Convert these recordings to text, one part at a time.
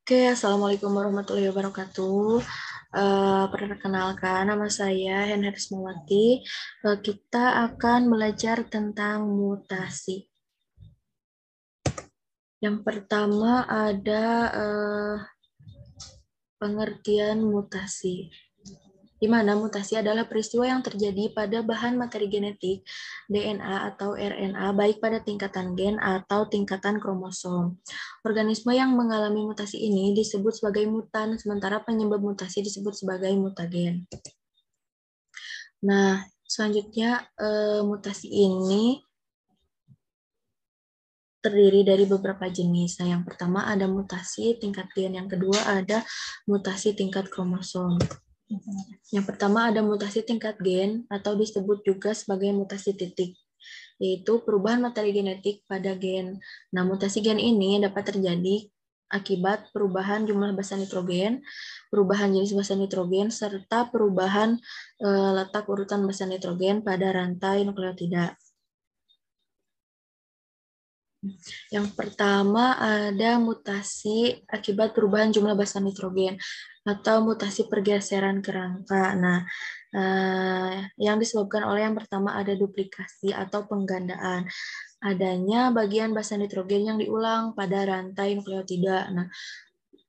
Oke, Assalamualaikum warahmatullahi wabarakatuh. Perkenalkan, nama saya Henry Ismawati. Kita akan belajar tentang mutasi. Yang pertama ada pengertian mutasi, di mana mutasi adalah peristiwa yang terjadi pada bahan materi genetik, DNA atau RNA, baik pada tingkatan gen atau tingkatan kromosom. Organisme yang mengalami mutasi ini disebut sebagai mutan, sementara penyebab mutasi disebut sebagai mutagen. Nah, selanjutnya mutasi ini terdiri dari beberapa jenis. Nah, yang pertama ada mutasi tingkat gen, yang kedua ada mutasi tingkat kromosom. Yang pertama ada mutasi tingkat gen atau disebut juga sebagai mutasi titik, yaitu perubahan materi genetik pada gen. Nah, mutasi gen ini dapat terjadi akibat perubahan jumlah basa nitrogen, perubahan jenis basa nitrogen, serta perubahan letak urutan basa nitrogen pada rantai nukleotida. Yang pertama ada mutasi akibat perubahan jumlah basa nitrogen atau mutasi pergeseran kerangka. Nah, yang disebabkan oleh yang pertama ada duplikasi atau penggandaan. Adanya bagian basa nitrogen yang diulang pada rantai nukleotida. Nah,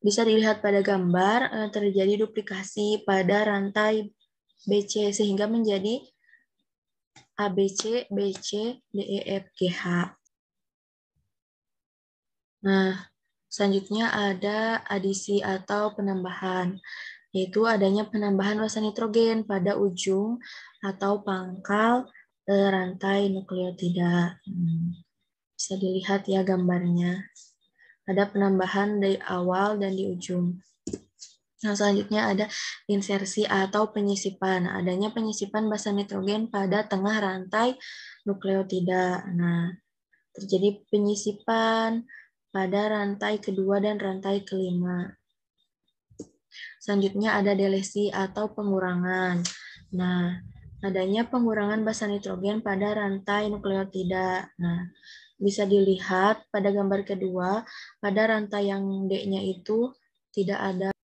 bisa dilihat pada gambar terjadi duplikasi pada rantai BC sehingga menjadi ABC, BC, DEF, GH. Nah, selanjutnya ada adisi atau penambahan, yaitu adanya penambahan basa nitrogen pada ujung atau pangkal rantai nukleotida. Bisa dilihat ya gambarnya. Ada penambahan dari awal dan di ujung. Nah, selanjutnya ada insersi atau penyisipan. Adanya penyisipan basa nitrogen pada tengah rantai nukleotida. Nah, terjadi penyisipan pada rantai kedua dan rantai kelima. Selanjutnya ada delesi atau pengurangan. Nah, adanya pengurangan basa nitrogen pada rantai nukleotida. Nah, bisa dilihat pada gambar kedua, pada rantai yang D-nya itu tidak ada.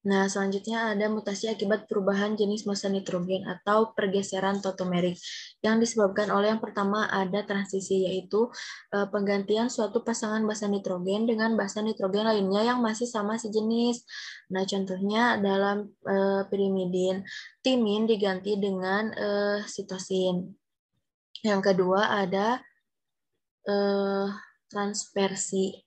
Nah, selanjutnya ada mutasi akibat perubahan jenis basa nitrogen atau pergeseran tautomerik yang disebabkan oleh yang pertama ada transisi, yaitu penggantian suatu pasangan basa nitrogen dengan basa nitrogen lainnya yang masih sama sejenis. Nah, contohnya dalam pirimidin, timin diganti dengan sitosin. Yang kedua ada transversi,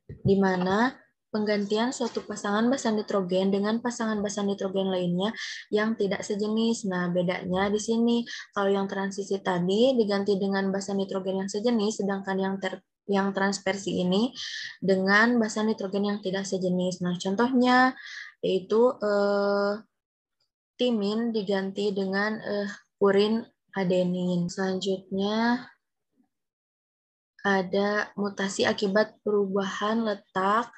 di mana penggantian suatu pasangan basa nitrogen dengan pasangan basa nitrogen lainnya yang tidak sejenis. Nah, bedanya di sini, kalau yang transisi tadi diganti dengan basa nitrogen yang sejenis, sedangkan yang transversi ini dengan basa nitrogen yang tidak sejenis. Nah, contohnya yaitu timin diganti dengan purin adenin. Selanjutnya ada mutasi akibat perubahan letak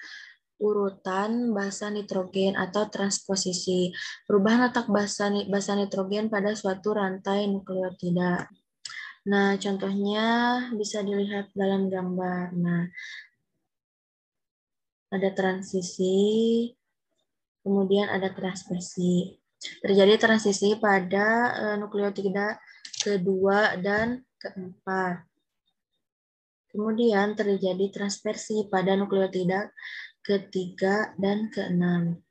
urutan basa nitrogen atau transposisi. Perubahan letak basa nitrogen pada suatu rantai nukleotida. Nah, contohnya bisa dilihat dalam gambar. Nah, ada transisi, kemudian ada transversi. Terjadi transisi pada nukleotida kedua dan keempat. Kemudian terjadi transversi pada nukleotida ketiga dan keenam.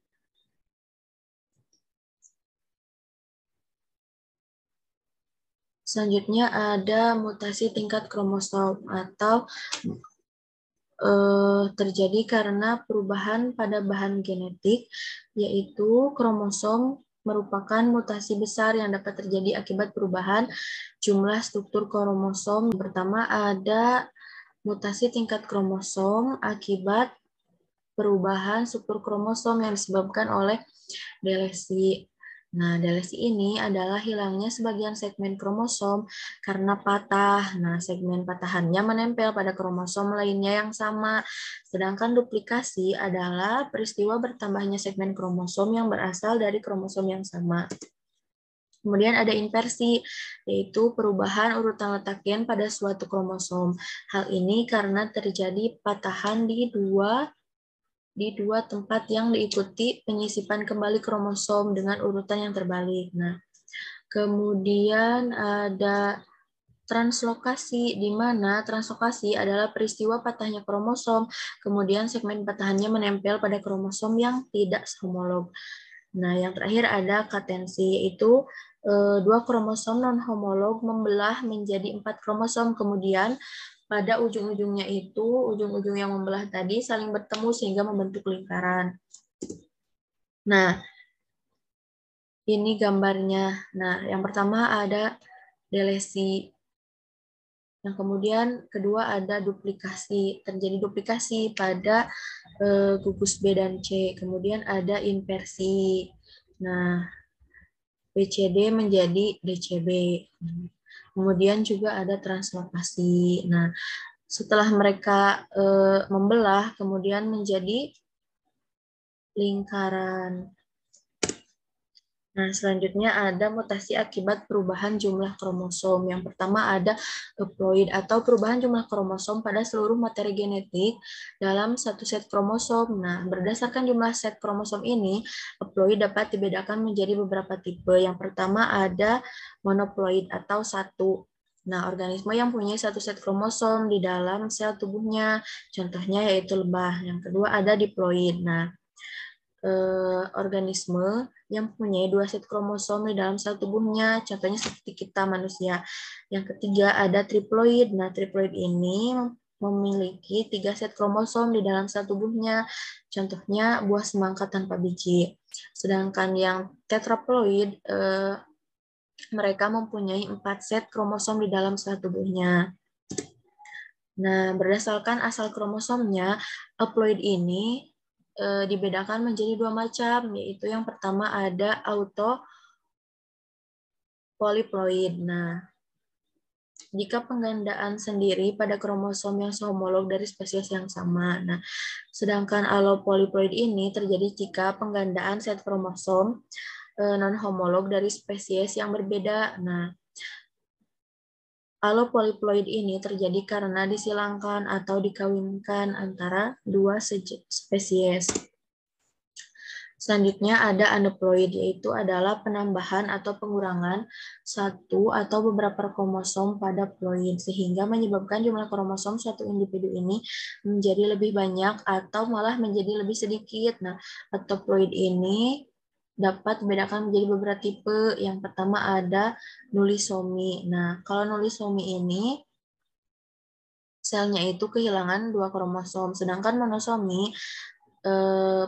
Selanjutnya ada mutasi tingkat kromosom atau terjadi karena perubahan pada bahan genetik, yaitu kromosom merupakan mutasi besar yang dapat terjadi akibat perubahan jumlah struktur kromosom. Pertama ada mutasi tingkat kromosom akibat perubahan struktur kromosom yang disebabkan oleh delesi. Nah, delesi ini adalah hilangnya sebagian segmen kromosom karena patah. Nah, segmen patahannya menempel pada kromosom lainnya yang sama. Sedangkan duplikasi adalah peristiwa bertambahnya segmen kromosom yang berasal dari kromosom yang sama. Kemudian ada inversi, yaitu perubahan urutan letak gen pada suatu kromosom. Hal ini karena terjadi patahan di dua di dua tempat yang diikuti penyisipan kembali kromosom dengan urutan yang terbalik. Nah, kemudian ada translokasi, di mana translokasi adalah peristiwa patahnya kromosom, kemudian segmen patahannya menempel pada kromosom yang tidak homolog. Nah, yang terakhir ada katensi, yaitu dua kromosom non-homolog membelah menjadi 4 kromosom, kemudian pada ujung-ujungnya itu, ujung-ujung yang membelah tadi saling bertemu sehingga membentuk lingkaran. Nah, ini gambarnya. Nah, yang pertama ada delesi. Yang kemudian kedua ada duplikasi. Terjadi duplikasi pada gugus B dan C. Kemudian ada inversi. Nah, BCD menjadi DCB. Kemudian juga ada translokasi. Nah, setelah mereka membelah, kemudian menjadi lingkaran. Nah, selanjutnya ada mutasi akibat perubahan jumlah kromosom. Yang pertama ada haploid atau perubahan jumlah kromosom pada seluruh materi genetik dalam satu set kromosom. Nah, berdasarkan jumlah set kromosom ini, haploid dapat dibedakan menjadi beberapa tipe. Yang pertama ada monoploid atau satu. Nah, organisme yang punya satu set kromosom di dalam sel tubuhnya, contohnya yaitu lebah. Yang kedua ada diploid. Nah, organisme yang mempunyai 2 set kromosom di dalam sel tubuhnya, contohnya seperti kita manusia. Yang ketiga ada triploid. Nah, triploid ini memiliki 3 set kromosom di dalam sel tubuhnya, contohnya buah semangka tanpa biji. Sedangkan yang tetraploid, mereka mempunyai 4 set kromosom di dalam sel tubuhnya. Nah, berdasarkan asal kromosomnya, haploid ini dibedakan menjadi 2 macam, yaitu yang pertama ada autopolyploid. Nah, jika penggandaan sendiri pada kromosom yang sehomolog dari spesies yang sama. Nah, sedangkan allopolyploid ini terjadi jika penggandaan set kromosom non-homolog dari spesies yang berbeda. Nah, allopolyploid ini terjadi karena disilangkan atau dikawinkan antara 2 spesies. Selanjutnya ada aneuploid, yaitu adalah penambahan atau pengurangan satu atau beberapa kromosom pada ploid, sehingga menyebabkan jumlah kromosom suatu individu ini menjadi lebih banyak atau malah menjadi lebih sedikit. Nah, aneuploid ini dapat dibedakan menjadi beberapa tipe. Yang pertama ada nulisomi. Nah, kalau nulisomi ini selnya itu kehilangan 2 kromosom, sedangkan monosomi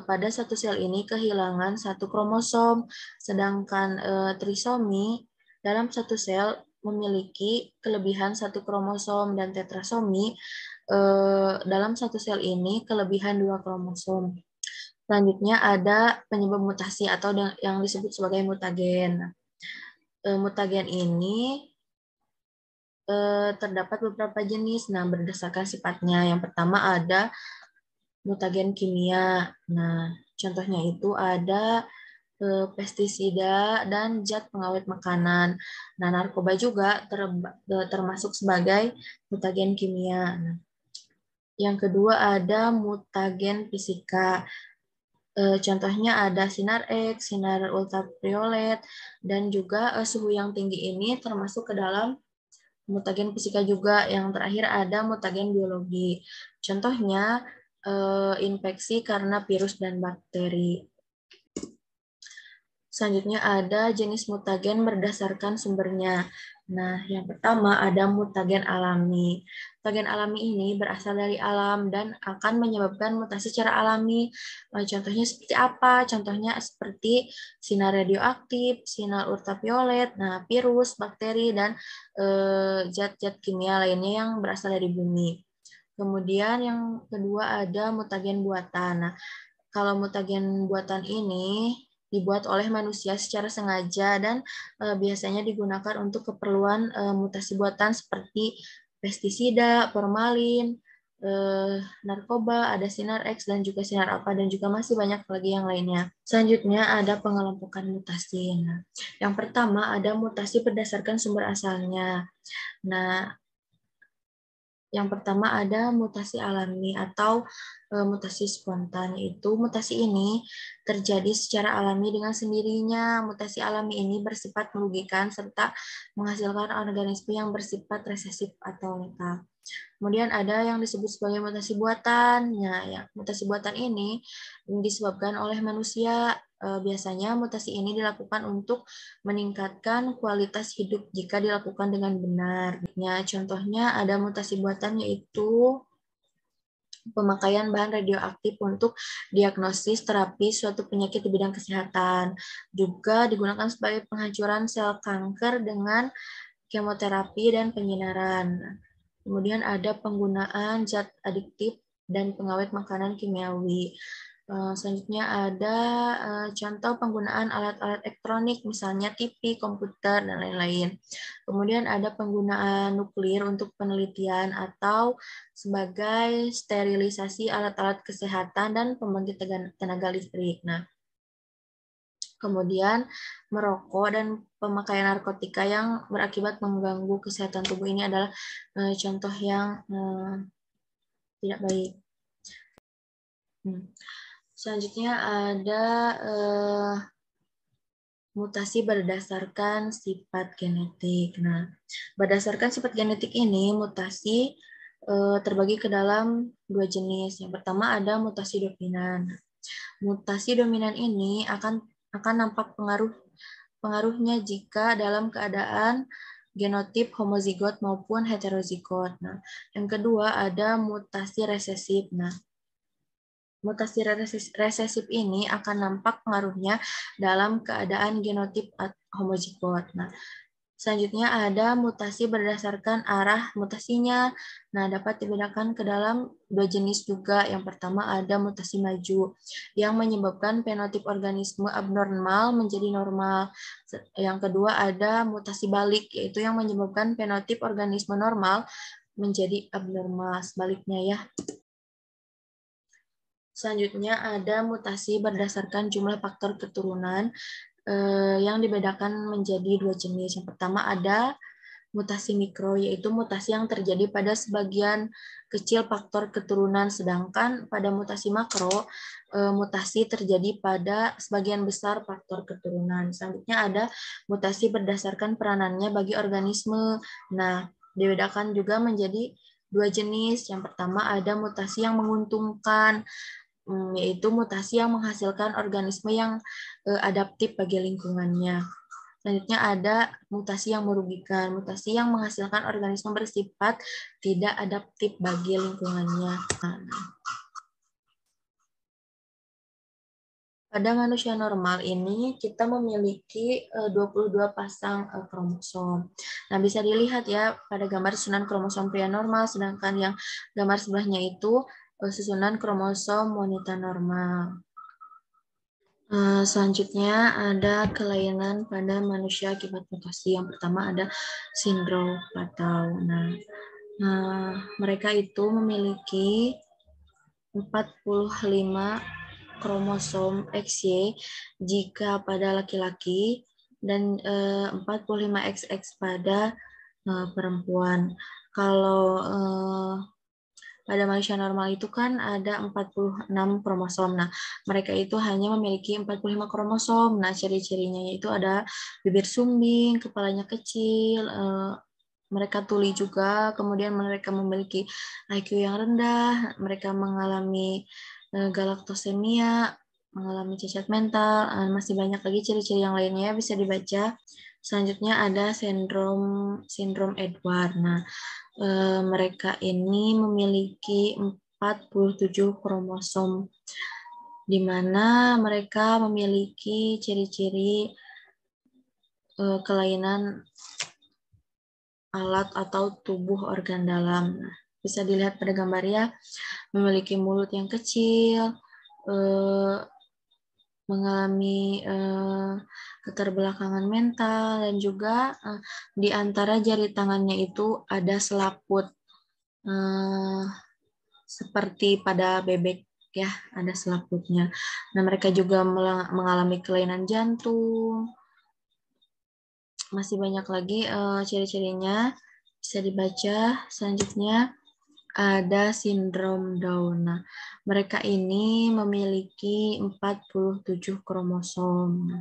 pada satu sel ini kehilangan 1 kromosom, sedangkan trisomi dalam satu sel memiliki kelebihan 1 kromosom, dan tetrasomi dalam satu sel ini kelebihan 2 kromosom. Selanjutnya ada penyebab mutasi atau yang disebut sebagai mutagen. Mutagen ini terdapat beberapa jenis. Nah, berdasarkan sifatnya. Yang pertama ada mutagen kimia. Nah, contohnya itu ada pestisida dan zat pengawet makanan. Nah, narkoba juga termasuk sebagai mutagen kimia. Nah, yang kedua ada mutagen fisika. Contohnya ada sinar X, sinar ultraviolet, dan juga suhu yang tinggi ini termasuk ke dalam mutagen fisika juga. Yang terakhir ada mutagen biologi. Contohnya infeksi karena virus dan bakteri. Selanjutnya ada jenis mutagen berdasarkan sumbernya. Nah, yang pertama ada mutagen alami. Mutagen alami ini berasal dari alam dan akan menyebabkan mutasi secara alami. Contohnya seperti apa? Contohnya seperti sinar radioaktif, sinar ultraviolet, nah virus, bakteri, dan zat-zat kimia lainnya yang berasal dari bumi. Kemudian yang kedua ada mutagen buatan. Nah, kalau mutagen buatan ini dibuat oleh manusia secara sengaja dan biasanya digunakan untuk keperluan mutasi buatan seperti pestisida, formalin, narkoba, ada sinar X dan juga sinar alfa, dan juga masih banyak lagi yang lainnya. Selanjutnya ada pengelompokan mutasi. Nah, yang pertama ada mutasi berdasarkan sumber asalnya. Nah, Yang pertama ada mutasi alami atau mutasi spontan, yaitu mutasi ini terjadi secara alami dengan sendirinya. Mutasi alami ini bersifat merugikan serta menghasilkan organisme yang bersifat resesif atau letal. Kemudian ada yang disebut sebagai mutasi buatan. Ya, mutasi buatan ini disebabkan oleh manusia. Biasanya mutasi ini dilakukan untuk meningkatkan kualitas hidup jika dilakukan dengan benar. Ya, contohnya ada mutasi buatan yaitu pemakaian bahan radioaktif untuk diagnosis terapi suatu penyakit di bidang kesehatan. Juga digunakan sebagai penghancuran sel kanker dengan kemoterapi dan penyinaran. Kemudian ada penggunaan zat adiktif dan pengawet makanan kimiawi. Selanjutnya ada contoh penggunaan alat-alat elektronik, misalnya TV, komputer, dan lain-lain. Kemudian ada penggunaan nuklir untuk penelitian atau sebagai sterilisasi alat-alat kesehatan dan pembangkit tenaga listrik. Nah, kemudian merokok dan pemakaian narkotika yang berakibat mengganggu kesehatan tubuh ini adalah contoh yang tidak baik. Selanjutnya ada mutasi berdasarkan sifat genetik. Nah, berdasarkan sifat genetik ini, mutasi terbagi ke dalam dua jenis. Yang pertama ada mutasi dominan. Mutasi dominan ini akan nampak pengaruhnya jika dalam keadaan genotip homozigot maupun heterozigot. Nah, yang kedua ada mutasi resesif. Nah, mutasi resesif ini akan nampak pengaruhnya dalam keadaan genotip homozigot. Nah, selanjutnya ada mutasi berdasarkan arah mutasinya. Nah, dapat dibedakan ke dalam dua jenis juga. Yang pertama ada mutasi maju, yang menyebabkan fenotip organisme abnormal menjadi normal. Yang kedua ada mutasi balik, yaitu yang menyebabkan fenotip organisme normal menjadi abnormal. Sebaliknya ya. Selanjutnya ada mutasi berdasarkan jumlah faktor keturunan yang dibedakan menjadi dua jenis. Yang pertama ada mutasi mikro, yaitu mutasi yang terjadi pada sebagian kecil faktor keturunan, sedangkan pada mutasi makro, mutasi terjadi pada sebagian besar faktor keturunan. Selanjutnya ada mutasi berdasarkan peranannya bagi organisme. Nah, dibedakan juga menjadi dua jenis. Yang pertama ada mutasi yang menguntungkan, yaitu mutasi yang menghasilkan organisme yang adaptif bagi lingkungannya. Selanjutnya ada mutasi yang merugikan, mutasi yang menghasilkan organisme bersifat tidak adaptif bagi lingkungannya. Pada manusia normal ini kita memiliki 22 pasang kromosom. Nah, bisa dilihat ya pada gambar susunan kromosom pria normal, sedangkan yang gambar sebelahnya itu susunan kromosom wanita normal. Selanjutnya ada kelainan pada manusia akibat mutasi. Yang pertama ada sindrom Patau. Nah, mereka itu memiliki 45 kromosom XY jika pada laki-laki dan 45 XX pada perempuan. Kalau pada manusia normal itu kan ada 46 kromosom. Nah, mereka itu hanya memiliki 45 kromosom. Nah, ciri-cirinya yaitu ada bibir sumbing, kepalanya kecil, mereka tuli juga, kemudian mereka memiliki IQ yang rendah, mereka mengalami galaktosemia, mengalami cacat mental, masih banyak lagi ciri-ciri yang lainnya bisa dibaca. Selanjutnya ada sindrom Edward. Nah, mereka ini memiliki 47 kromosom, di mana mereka memiliki ciri-ciri kelainan alat atau tubuh organ dalam. Nah, bisa dilihat pada gambar ya, memiliki mulut yang kecil, mengalami keterbelakangan mental, dan juga di antara jari tangannya itu ada selaput seperti pada bebek ya, ada selaputnya. Nah, mereka juga mengalami kelainan jantung. Masih banyak lagi ciri-cirinya bisa dibaca. Selanjutnya ada sindrom Down. Nah, mereka ini memiliki 47 kromosom.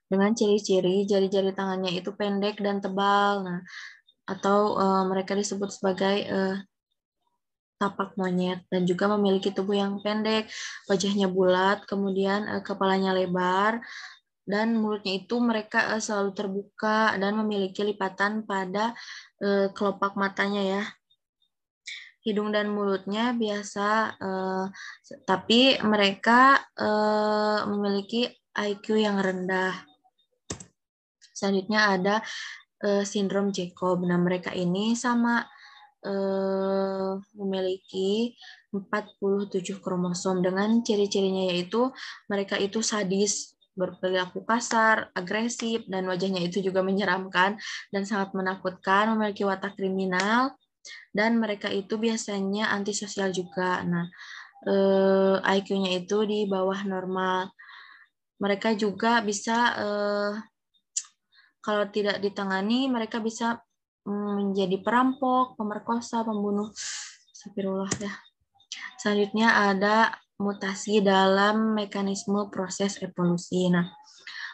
Dengan ciri-ciri jari-jari tangannya itu pendek dan tebal. Nah, atau mereka disebut sebagai tapak monyet dan juga memiliki tubuh yang pendek, wajahnya bulat, kemudian kepalanya lebar dan mulutnya itu mereka selalu terbuka dan memiliki lipatan pada kelopak matanya ya. Hidung dan mulutnya biasa, tapi mereka memiliki IQ yang rendah. Selanjutnya ada sindrom Jacob. Nah, mereka ini sama memiliki 47 kromosom dengan ciri-cirinya yaitu mereka itu sadis, berperilaku kasar, agresif, dan wajahnya itu juga menyeramkan dan sangat menakutkan, memiliki watak kriminal, dan mereka itu biasanya antisosial juga. Nah, IQ-nya itu di bawah normal. Mereka juga bisa kalau tidak ditangani, mereka bisa menjadi perampok, pemerkosa, pembunuh. Astagfirullah ya. Selanjutnya ada mutasi dalam mekanisme proses evolusi. Nah,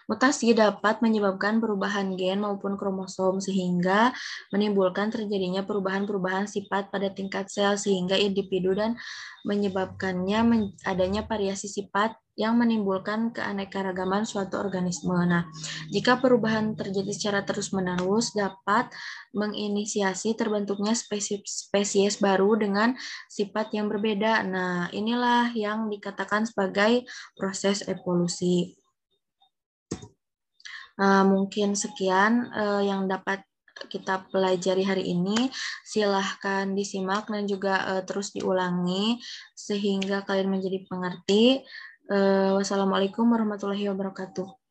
mutasi dapat menyebabkan perubahan gen maupun kromosom sehingga menimbulkan terjadinya perubahan-perubahan sifat pada tingkat sel sehingga individu dan menyebabkannya adanya variasi sifat yang menimbulkan keanekaragaman suatu organisme. Nah, jika perubahan terjadi secara terus-menerus dapat menginisiasi terbentuknya spesies baru dengan sifat yang berbeda. Nah, inilah yang dikatakan sebagai proses evolusi. Mungkin sekian yang dapat kita pelajari hari ini. Silahkan disimak dan juga terus diulangi sehingga kalian menjadi pengerti. Wassalamualaikum warahmatullahi wabarakatuh.